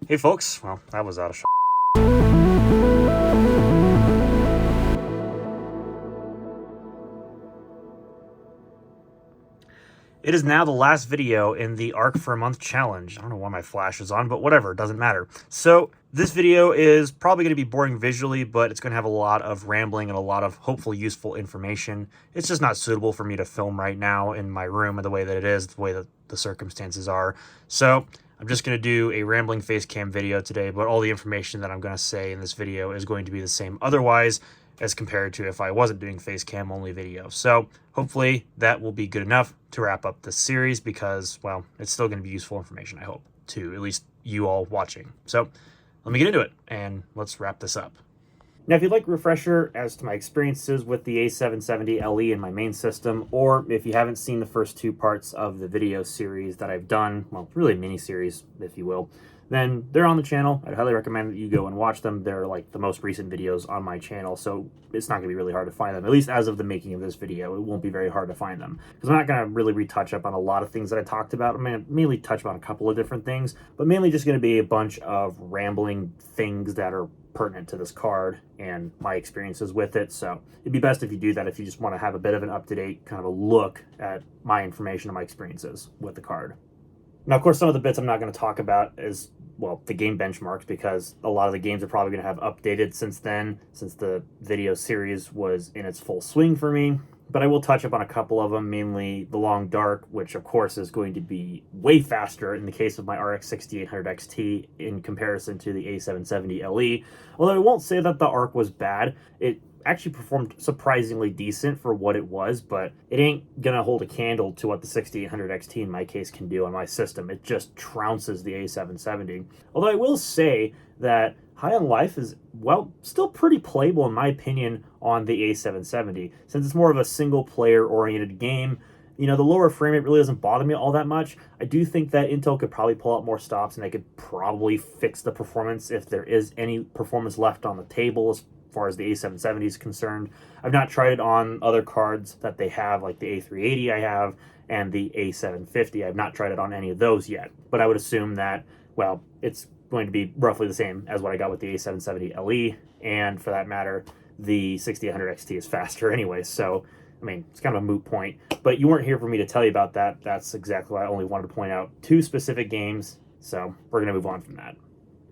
Hey folks, well, that was out of shot. It is now the last video in the Arc for a Month challenge. I don't know why my flash is on, but whatever, it doesn't matter. So this video is probably going to be boring visually, but it's going to have a lot of rambling and a lot of hopefully useful information. It's just not suitable for me to film right now in my room and the way that it is, the way that the circumstances are. So I'm just going to do a rambling face cam video today, but all the information that I'm going to say in this video is going to be the same otherwise as compared to if I wasn't doing face cam only video. So hopefully that will be good enough to wrap up this series because, well, it's still going to be useful information, I hope, to at least you all watching. So let me get into it and let's wrap this up. Now, if you'd like a refresher as to my experiences with the A770 LE in my main system, or if you haven't seen the first two parts of the video series that I've done, well, really a mini series, if you will, then they're on the channel. I'd highly recommend that you go and watch them. They're like the most recent videos on my channel, so it's not gonna be really hard to find them. At least as of the making of this video, it won't be very hard to find them. Because I'm not gonna really retouch up on a lot of things that I talked about. I'm gonna mainly touch on a couple of different things, but mainly just gonna be a bunch of rambling things that are pertinent to this card and my experiences with it. So it'd be best if you do that if you just want to have a bit of an up-to-date kind of a look at my information and my experiences with the card. Now, of course, some of the bits I'm not going to talk about is, well, the game benchmarks, because a lot of the games are probably going to have updated since then, since the video series was in its full swing for me. But I will touch up on a couple of them, mainly the Long Dark, which of course is going to be way faster in the case of my RX 6800 XT in comparison to the A770 LE. Although I won't say that the Arc was bad. It actually performed surprisingly decent for what it was, but it ain't gonna hold a candle to what the 6800 XT in my case can do on my system. It just trounces the A770. Although I will say that High on Life is, well, still pretty playable in my opinion on the A770. Since it's more of a single player oriented game, you know, the lower frame rate really doesn't bother me all that much. I do think that Intel could probably pull out more stops and they could probably fix the performance if there is any performance left on the table as far as the A770 is concerned. I've not tried it on other cards that they have, like the A380 I have and the A750. I've not tried it on any of those yet, but I would assume that, well, it's going to be roughly the same as what I got with the A770 LE, and for that matter, the 6800 XT is faster anyway, so I mean, it's kind of a moot point, but you weren't here for me to tell you about that. That's exactly why I only wanted to point out two specific games, so we're going to move on from that.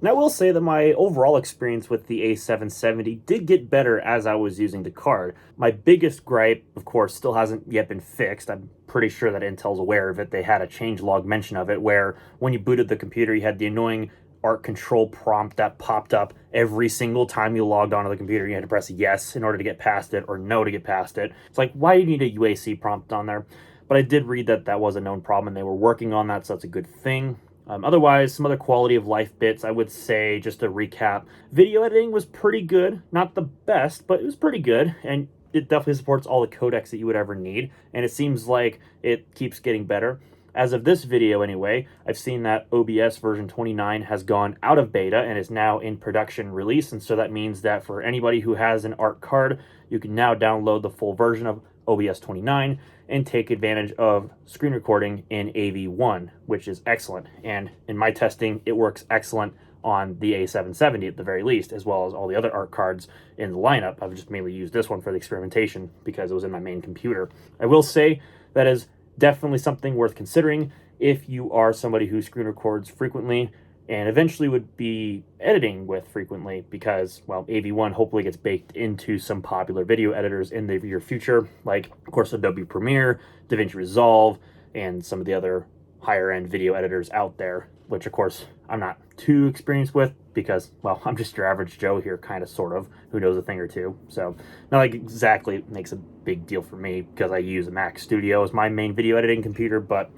And I will say that my overall experience with the A770 did get better as I was using the card. My biggest gripe, of course, still hasn't yet been fixed. I'm pretty sure that Intel's aware of it. They had a changelog mention of it where when you booted the computer, you had the annoying Arc control prompt that popped up every single time you logged onto the computer. You had to press yes in order to get past it or no to get past it. It's like, why do you need a UAC prompt on there? But I did read that that was a known problem and they were working on that, so that's a good thing. Otherwise, some other quality of life bits, I would say, just to recap, video editing was pretty good. Not the best, but it was pretty good. And it definitely supports all the codecs that you would ever need. And it seems like it keeps getting better. As of this video anyway, I've seen that OBS version 29 has gone out of beta and is now in production release. And so that means that for anybody who has an Arc card, you can now download the full version of OBS 29 and take advantage of screen recording in AV1, which is excellent. And in my testing, it works excellent on the A770 at the very least, as well as all the other Arc cards in the lineup. I've just mainly used this one for the experimentation because it was in my main computer. I will say that is definitely something worth considering if you are somebody who screen records frequently and eventually would be editing with frequently because, well, AV1 hopefully gets baked into some popular video editors in the near future, like, of course, Adobe Premiere, DaVinci Resolve, and some of the other higher-end video editors out there, which, of course, I'm not too experienced with because, well, I'm just your average Joe here, kind of, sort of, who knows a thing or two. So, not like exactly makes a big deal for me because I use a Mac Studio as my main video editing computer, but,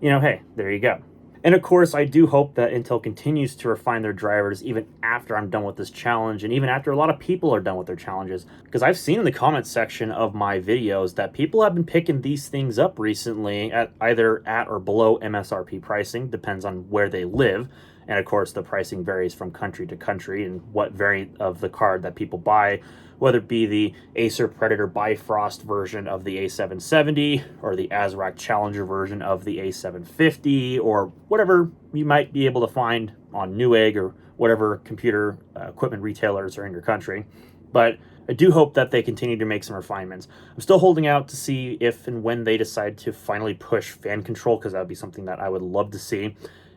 you know, hey, there you go. And of course, I do hope that Intel continues to refine their drivers even after I'm done with this challenge and even after a lot of people are done with their challenges. Because I've seen in the comments section of my videos that people have been picking these things up recently at either at or below MSRP pricing, depends on where they live. And of course, the pricing varies from country to country and what variant of the card that people buy, whether it be the Acer Predator Bifrost version of the A770 or the ASRock Challenger version of the A750 or whatever you might be able to find on Newegg or whatever computer equipment retailers are in your country. But I do hope that they continue to make some refinements. I'm still holding out to see if and when they decide to finally push fan control, because that would be something that I would love to see.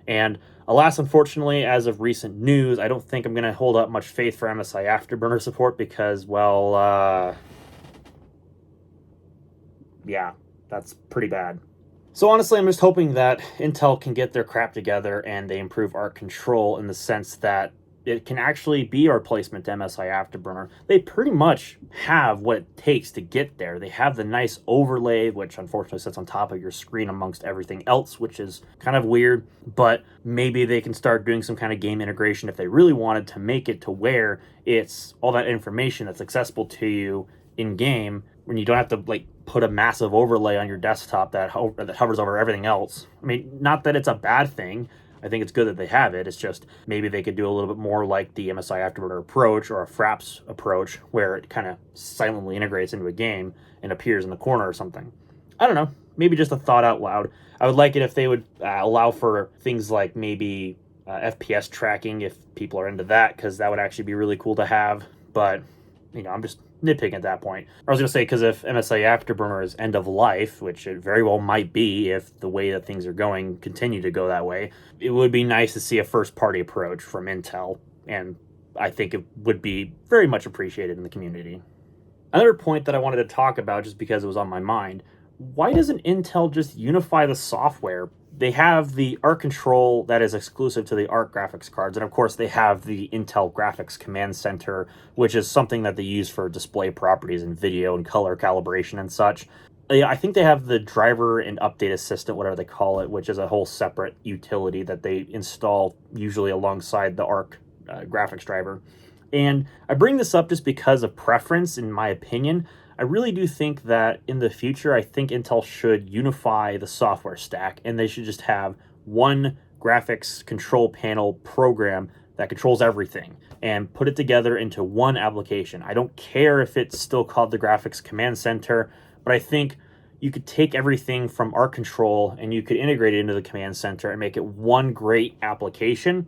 And alas, unfortunately, as of recent news, I don't think I'm going to hold up much faith for MSI Afterburner support because, well, yeah, that's pretty bad. So honestly, I'm just hoping that Intel can get their crap together and they improve Arc control in the sense that it can actually be a replacement to MSI Afterburner. They pretty much have what it takes to get there. They have the nice overlay, which unfortunately sits on top of your screen amongst everything else, which is kind of weird, but maybe they can start doing some kind of game integration if they really wanted to make it to where it's all that information that's accessible to you in game when you don't have to like put a massive overlay on your desktop that hovers over everything else. I mean, not that it's a bad thing. I think it's good that they have it. It's just maybe they could do a little bit more like the MSI Afterburner approach or a Fraps approach where it kind of silently integrates into a game and appears in the corner or something. I don't know. Maybe just a thought out loud. I would like it if they would allow for things like maybe FPS tracking if people are into that, because that would actually be really cool to have. But, you know, I'm just nitpicking at that point. I was going to say, because if MSI Afterburner is end of life, which it very well might be if the way that things are going continue to go that way, it would be nice to see a first-party approach from Intel, and I think it would be very much appreciated in the community. Another point that I wanted to talk about, just because it was on my mind, why doesn't Intel just unify the software? They have the Arc control that is exclusive to the Arc graphics cards, and of course they have the Intel Graphics Command Center, which is something that they use for display properties and video and color calibration and such. I think they have the driver and update assistant, whatever they call it, which is a whole separate utility that they install usually alongside the Arc graphics driver. And I bring this up just because of preference, in my opinion. I really do think that in the future, I think Intel should unify the software stack, and they should just have one graphics control panel program that controls everything and put it together into one application. I don't care if it's still called the Graphics Command Center, but I think you could take everything from Arc control and you could integrate it into the Command Center and make it one great application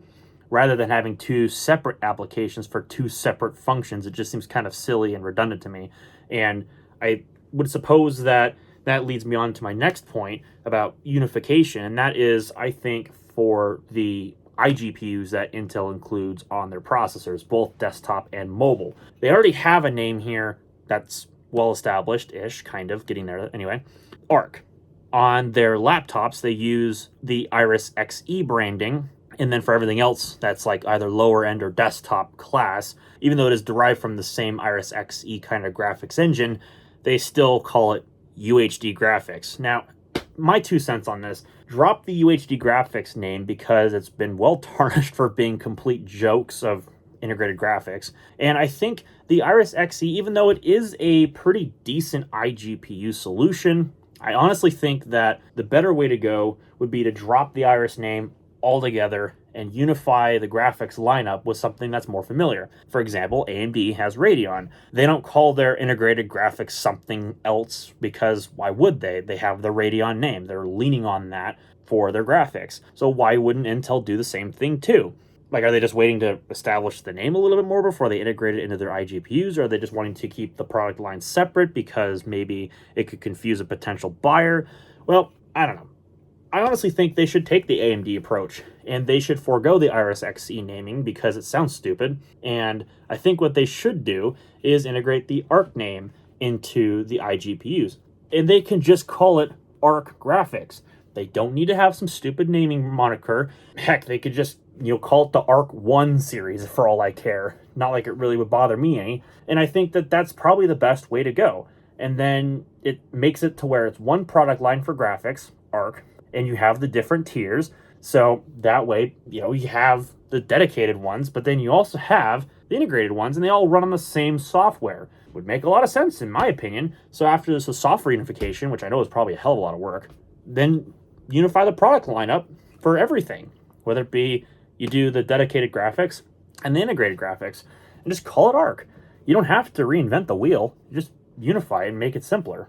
rather than having two separate applications for two separate functions. It just seems kind of silly and redundant to me. And I would suppose that that leads me on to my next point about unification, and that is, I think, for the iGPUs that Intel includes on their processors, both desktop and mobile. They already have a name here that's well-established-ish, kind of, getting there anyway. Arc. On their laptops, they use the Iris Xe branding, and then for everything else that's like either lower end or desktop class, even though it is derived from the same Iris Xe kind of graphics engine, they still call it UHD graphics. Now, my 2 cents on this, drop the UHD graphics name because it's been well tarnished for being complete jokes of integrated graphics. And I think the Iris Xe, even though it is a pretty decent iGPU solution, I honestly think that the better way to go would be to drop the Iris name altogether and unify the graphics lineup with something that's more familiar. For example, AMD has Radeon. They don't call their integrated graphics something else because why would they? They have the Radeon name. They're leaning on that for their graphics. So why wouldn't Intel do the same thing too? Like, are they just waiting to establish the name a little bit more before they integrate it into their iGPUs? Or are they just wanting to keep the product line separate because maybe it could confuse a potential buyer? Well, I don't know. I honestly think they should take the AMD approach, and they should forego the Iris Xe naming because it sounds stupid. And I think what they should do is integrate the Arc name into the iGPUs. And they can just call it Arc Graphics. They don't need to have some stupid naming moniker. Heck, they could just, call it the Arc 1 series for all I care. Not like it really would bother me any. And I think that that's probably the best way to go. And then it makes it to where it's one product line for graphics, Arc, and you have the different tiers. So that way, you have the dedicated ones, but then you also have the integrated ones, and they all run on the same software. Would make a lot of sense, in my opinion. So after this software unification, which I know is probably a hell of a lot of work, then unify the product lineup for everything. Whether it be you do the dedicated graphics and the integrated graphics, and just call it Arc. You don't have to reinvent the wheel. You just unify it and make it simpler.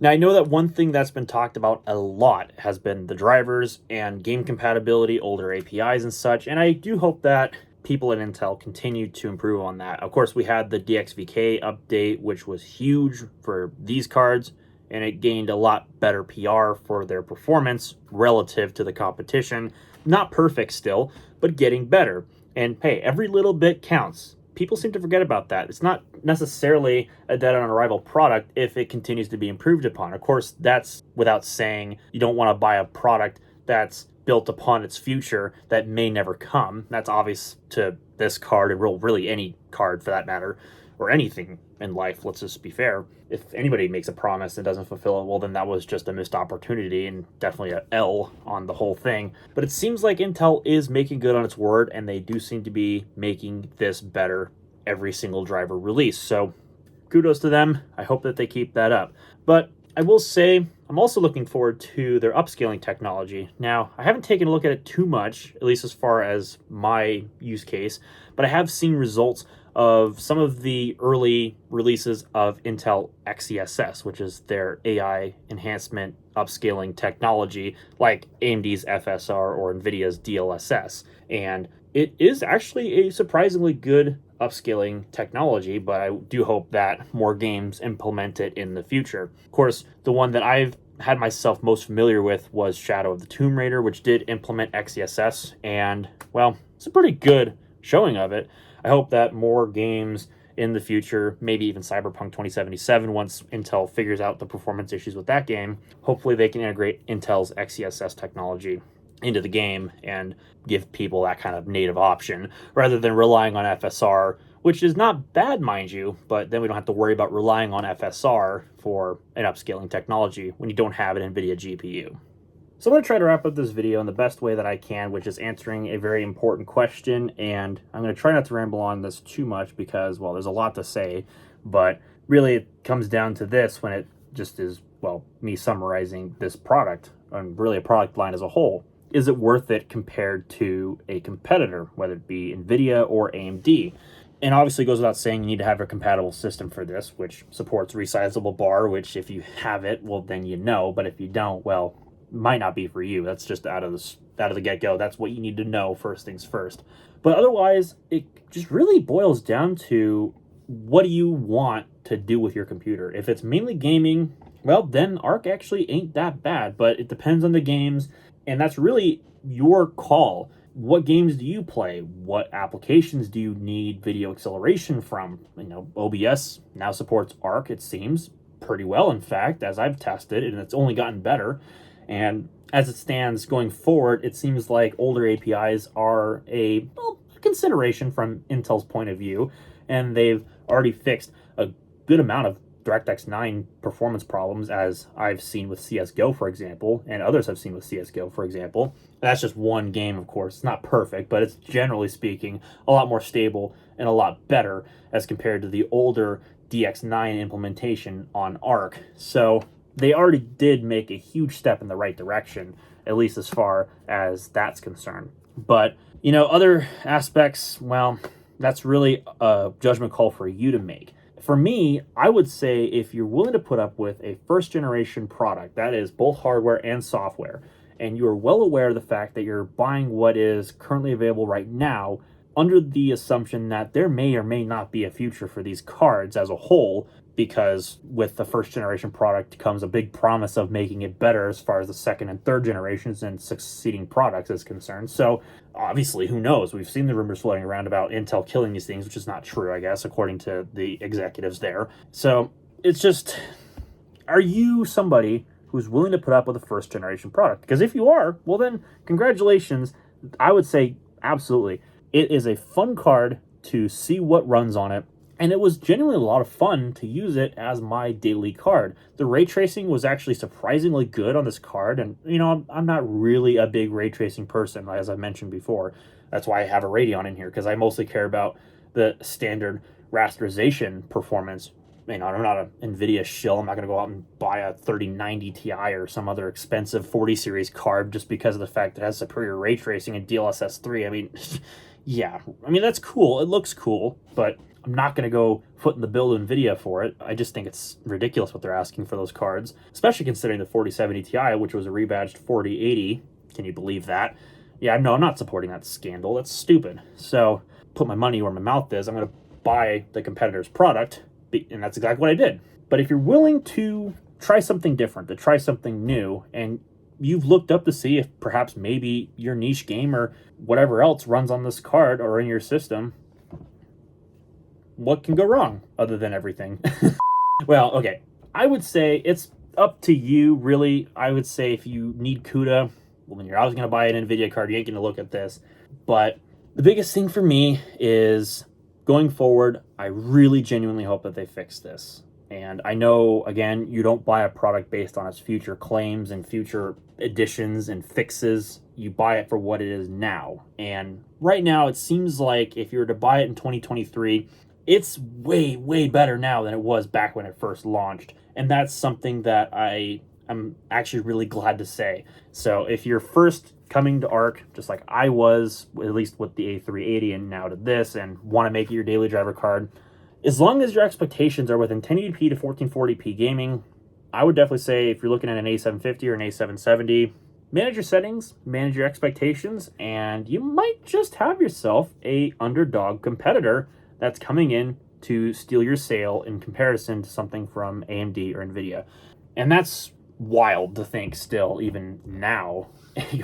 Now, I know that one thing that's been talked about a lot has been the drivers and game compatibility, older APIs and such, and I do hope that people at Intel continue to improve on that. Of course, we had the DXVK update, which was huge for these cards, and it gained a lot better PR for their performance relative to the competition. Not perfect still, but getting better. And hey, every little bit counts. People seem to forget about that. It's not necessarily a dead on arrival product if it continues to be improved upon. Of course, that's without saying you don't want to buy a product that's built upon its future that may never come. That's obvious to this card and really any card for that matter, or anything in life. Let's just be fair. If anybody makes a promise and doesn't fulfill it, well, then that was just a missed opportunity and definitely an L on the whole thing. But it seems like Intel is making good on its word, and they do seem to be making this better every single driver release. So kudos to them. I hope that they keep that up. But I will say I'm also looking forward to their upscaling technology. Now, I haven't taken a look at it too much, at least as far as my use case, but I have seen results of some of the early releases of Intel XeSS, which is their AI enhancement upscaling technology, like AMD's FSR or NVIDIA's DLSS. And it is actually a surprisingly good upscaling technology, but I do hope that more games implement it in the future. Of course, the one that I've had myself most familiar with was Shadow of the Tomb Raider, which did implement XeSS, and, well, it's a pretty good showing of it. I hope that more games in the future, maybe even Cyberpunk 2077, once Intel figures out the performance issues with that game, hopefully they can integrate Intel's XeSS technology into the game and give people that kind of native option rather than relying on FSR, which is not bad, mind you, but then we don't have to worry about relying on FSR for an upscaling technology when you don't have an NVIDIA GPU. So I'm going to try to wrap up this video in the best way that I can, which is answering a very important question, and I'm going to try not to ramble on this too much because, well, there's a lot to say, but really it comes down to this when it just is, well, me summarizing this product, and really a product line as a whole. Is it worth it compared to a competitor, whether it be NVIDIA or AMD? And obviously it goes without saying you need to have a compatible system for this, which supports resizable bar, which if you have it, well, then you know, but if you don't, well, might not be for you. That's just out of the get-go. That's what you need to know first things first. But otherwise, it just really boils down to what do you want to do with your computer. If it's mainly gaming, well, then Arc actually ain't that bad, but it depends on the games, and that's really your call. What games do you play? What applications do you need video acceleration from? You know, OBS now supports Arc, it seems, pretty well, in fact, as I've tested, and it's only gotten better. And as it stands going forward, it seems like older APIs are a consideration from Intel's point of view, and they've already fixed a good amount of DirectX 9 performance problems, as I've seen with CSGO, for example, and others have seen with CSGO, for example. That's just one game, of course. It's not perfect, but it's generally speaking a lot more stable and a lot better as compared to the older DX9 implementation on Arc. So they already did make a huge step in the right direction, at least as far as that's concerned. But, you know, other aspects, well, that's really a judgment call for you to make. For me, I would say if you're willing to put up with a first-generation product, that is both hardware and software, and you're well aware of the fact that you're buying what is currently available right now, under the assumption that there may or may not be a future for these cards as a whole, because with the first generation product comes a big promise of making it better as far as the second and third generations and succeeding products is concerned. So obviously, who knows? We've seen the rumors floating around about Intel killing these things, which is not true, I guess, according to the executives there. So it's just, are you somebody who's willing to put up with a first generation product? Because if you are, well then, congratulations. I would say absolutely. It is a fun card to see what runs on it, and it was genuinely a lot of fun to use it as my daily card. The ray tracing was actually surprisingly good on this card, and you know, I'm not really a big ray tracing person, as I mentioned before. That's why I have a Radeon in here, because I mostly care about the standard rasterization performance. You know, I'm not an NVIDIA shill. I'm not going to go out and buy a 3090 Ti or some other expensive 40 series card just because of the fact that it has superior ray tracing and DLSS 3. I mean, yeah, I mean, that's cool. It looks cool, but I'm not going to go foot in the bill to NVIDIA for it. I just think it's ridiculous what they're asking for those cards, especially considering the 4070 Ti, which was a rebadged 4080. Can you believe that? Yeah, no, I'm not supporting that scandal. That's stupid. So put my money where my mouth is. I'm going to buy the competitor's product, and that's exactly what I did. But if you're willing to try something different, to try something new, and you've looked up to see if perhaps maybe your niche game or whatever else runs on this card or in your system, what can go wrong other than everything? Well, okay, I would say it's up to you, really. I would say if you need CUDA, well, then you're always going to buy an NVIDIA card. You ain't going to look at this. But the biggest thing for me is going forward, I really genuinely hope that they fix this. And I know, again, you don't buy a product based on its future claims and future additions and fixes. You buy it for what it is now. And right now, it seems like if you were to buy it in 2023, it's way, way better now than it was back when it first launched. And that's something that I'm actually really glad to say. So if you're first coming to Arc, just like I was, at least with the A380 and now to this, and want to make it your daily driver card, as long as your expectations are within 1080p to 1440p gaming, I would definitely say if you're looking at an A750 or an A770, manage your settings, manage your expectations, and you might just have yourself a underdog competitor that's coming in to steal your sale in comparison to something from AMD or NVIDIA. And that's wild to think still, even now,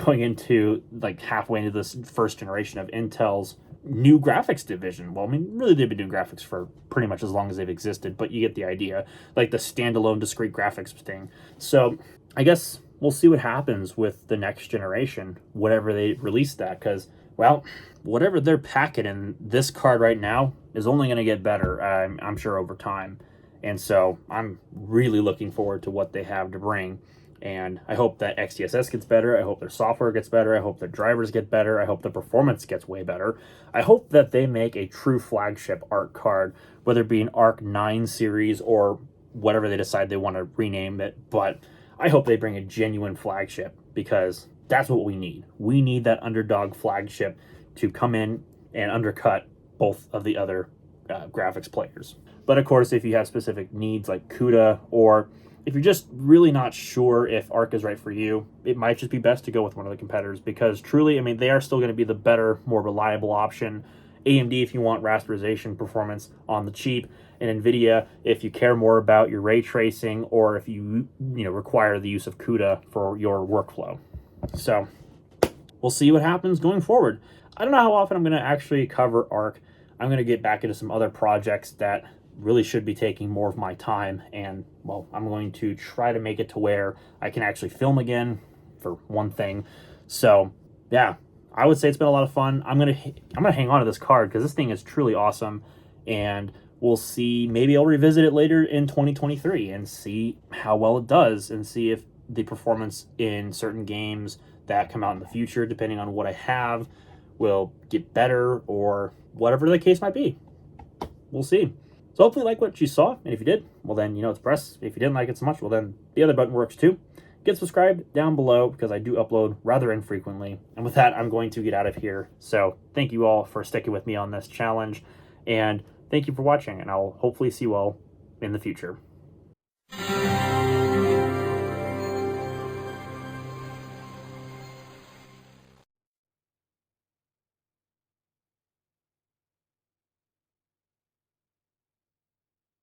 going into like halfway into this first generation of Intel's new graphics division. Well, I mean, really, they've been doing graphics for pretty much as long as they've existed, but you get the idea, like the standalone discrete graphics thing. So I guess we'll see what happens with the next generation, whatever they release that, because, well, whatever they're packing in this card right now is only going to get better, I'm sure, over time. And so I'm really looking forward to what they have to bring. And I hope that XeSS gets better. I hope their software gets better. I hope their drivers get better. I hope the performance gets way better. I hope that they make a true flagship Arc card, whether it be an Arc 9 series or whatever they decide they want to rename it. But I hope they bring a genuine flagship, because that's what we need. We need that underdog flagship to come in and undercut both of the other graphics players. But of course, if you have specific needs like CUDA, or if you're just really not sure if Arc is right for you, it might just be best to go with one of the competitors, because truly, I mean, they are still going to be the better, more reliable option. AMD if you want rasterization performance on the cheap, and NVIDIA if you care more about your ray tracing, or if you require the use of CUDA for your workflow. So we'll see what happens going forward. I don't know how often I'm going to actually cover Arc. I'm going to get back into some other projects that really should be taking more of my time, and well, I'm going to try to make it to where I can actually film again, for one thing. So yeah, I would say it's been a lot of fun. I'm gonna hang on to this card because this thing is truly awesome, and we'll see. Maybe I'll revisit it later in 2023 and see how well it does, and see if the performance in certain games that come out in the future, depending on what I have, will get better, or whatever the case might be. We'll see. So hopefully you like what you saw, and if you did, well then, it's press. If you didn't like it so much, well then the other button works too. Get subscribed down below, because I do upload rather infrequently. And with that, I'm going to get out of here. So thank you all for sticking with me on this challenge, and thank you for watching, and I'll hopefully see you all in the future.